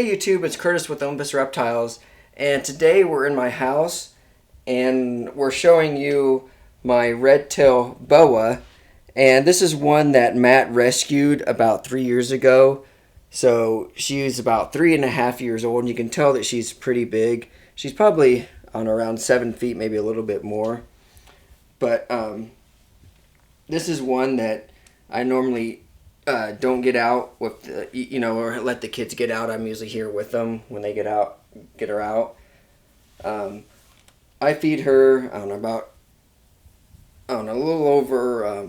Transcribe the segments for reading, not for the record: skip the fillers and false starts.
Hey YouTube, it's Curtis with Olympus Reptiles, and today we're in my house and we're showing you my red-tail boa, and this is one that Matt rescued about 3 years ago. So she's about 3.5 years old, and you can tell that she's pretty big. She's probably on around 7 feet, maybe a little bit more. But this is one that I normally don't get out with, or let the kids get out. I'm usually here with them when they get her out. I feed her, I don't know, a little over,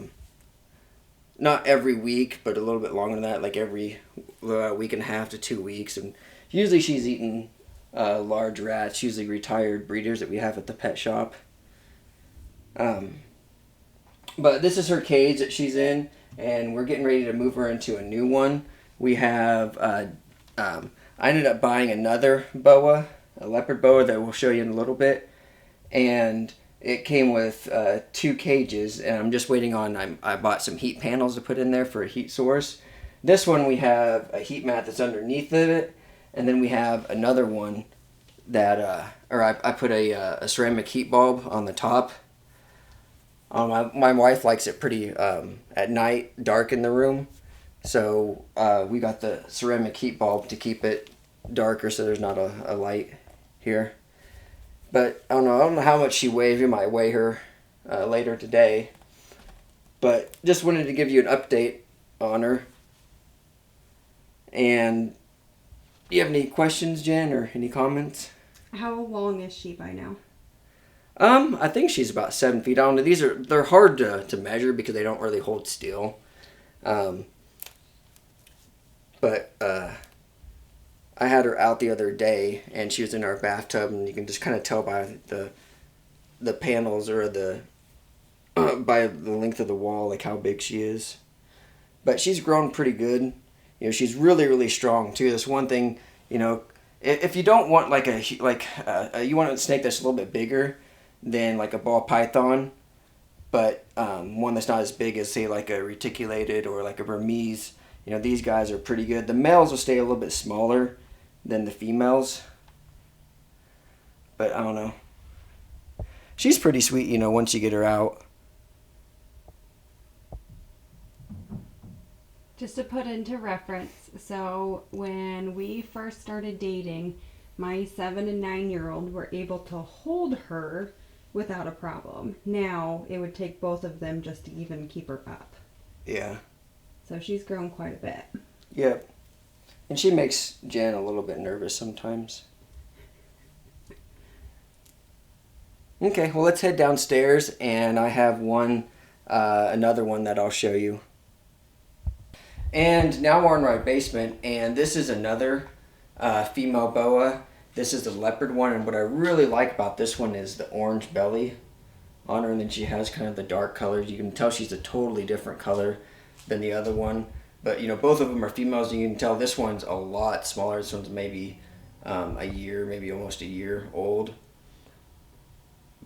not every week, but a little bit longer than that, like every week and a half to 2 weeks. And usually she's eating large rats, usually retired breeders that we have at the pet shop. But this is her cage that she's in, and we're getting ready to move her into a new one. We have, I ended up buying another boa, a leopard boa that we'll show you in a little bit. And it came with 2 cages, and I'm just waiting on, I bought some heat panels to put in there for a heat source. This one we have a heat mat that's underneath of it, and then we have another one that, I put a ceramic heat bulb on the top. My wife likes it pretty at night, dark in the room. So we got the ceramic heat bulb to keep it darker so there's not a light here. But I don't know how much she weighs. We might weigh her later today. But just wanted to give you an update on her. And do you have any questions, Jen, or any comments? How long is she by now? I think she's about 7 feet. I don't know. They're hard to measure because they don't really hold still. But I had her out the other day, and she was in our bathtub, and you can just kind of tell by the panels or by the length of the wall, like how big she is. But she's grown pretty good. She's really, really strong too. That's one thing. If you don't want you want a snake that's a little bit bigger than like a ball python, but one that's not as big as, say, like a reticulated or like a Burmese. These guys are pretty good. The males will stay a little bit smaller than the females, but I don't know. She's pretty sweet, once you get her out. Just to put into reference, so when we first started dating, my 7 and 9-year-old were able to hold her without a problem. Now it would take both of them just to even keep her up. Yeah. So she's grown quite a bit. Yep. And she makes Jen a little bit nervous sometimes. Okay, well, let's head downstairs, and I have another one that I'll show you. And now we're in my basement, and this is another female boa. This is the leopard one, and what I really like about this one is the orange belly on her, and then she has kind of the dark colors. You can tell she's a totally different color than the other one. But, both of them are females, and you can tell this one's a lot smaller. This one's maybe maybe almost a year old.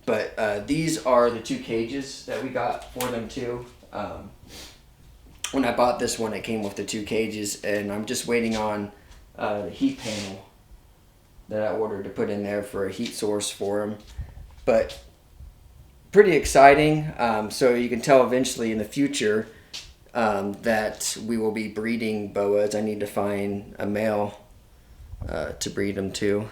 But these are the 2 cages that we got for them too. When I bought this one, it came with the 2 cages, and I'm just waiting on the heat panel that I ordered to put in there for a heat source for them. But pretty exciting. So you can tell eventually in the future that we will be breeding boas. I need to find a male to breed them to.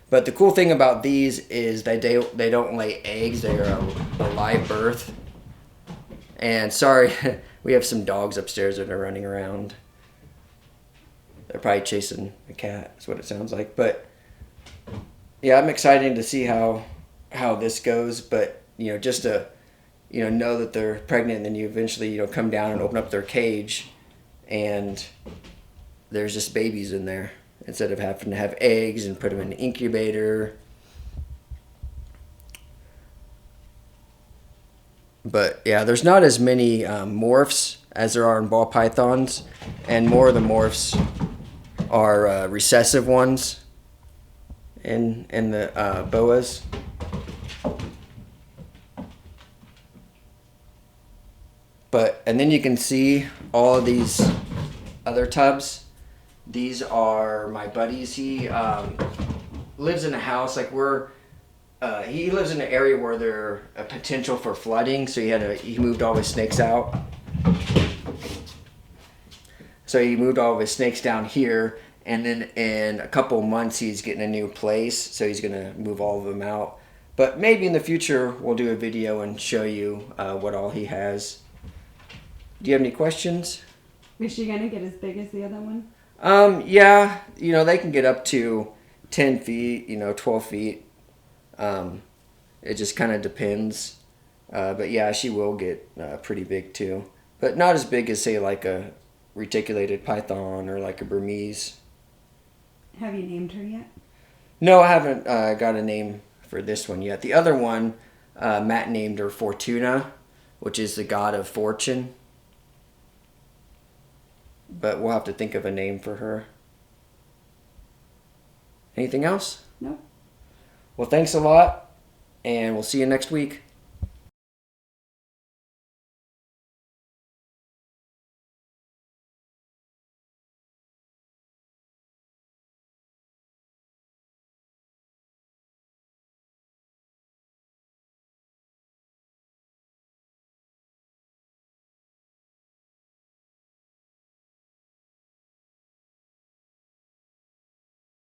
But the cool thing about these is they don't lay eggs. They are a live birth. And sorry, we have some dogs upstairs that are running around. They're probably chasing a cat, is what it sounds like. But yeah, I'm excited to see how this goes. But just to know that they're pregnant, and then you eventually come down and open up their cage, and there's just babies in there instead of having to have eggs and put them in an incubator. But yeah, there's not as many morphs as there are in ball pythons, and more of the morphs are recessive ones in the boas. And then you can see all of these other tubs. These are my buddies. He lives in a house like he lives in an area where there's a potential for flooding, so he moved all his snakes out. So he moved all of his snakes down here, and then in a couple months he's getting a new place, so he's gonna move all of them out. But maybe in the future we'll do a video and show you what all he has. Do you have any questions? Is she gonna get as big as the other one? Yeah, they can get up to 10 feet, 12 feet. It just kind of depends. But yeah, she will get pretty big too. But not as big as, say, like a reticulated python or like a Burmese. Have you named her yet? No, I haven't got a name for this one yet. The other one, Matt named her Fortuna, which is the god of fortune. But we'll have to think of a name for her. Anything else? No. Well, thanks a lot, and we'll see you next week.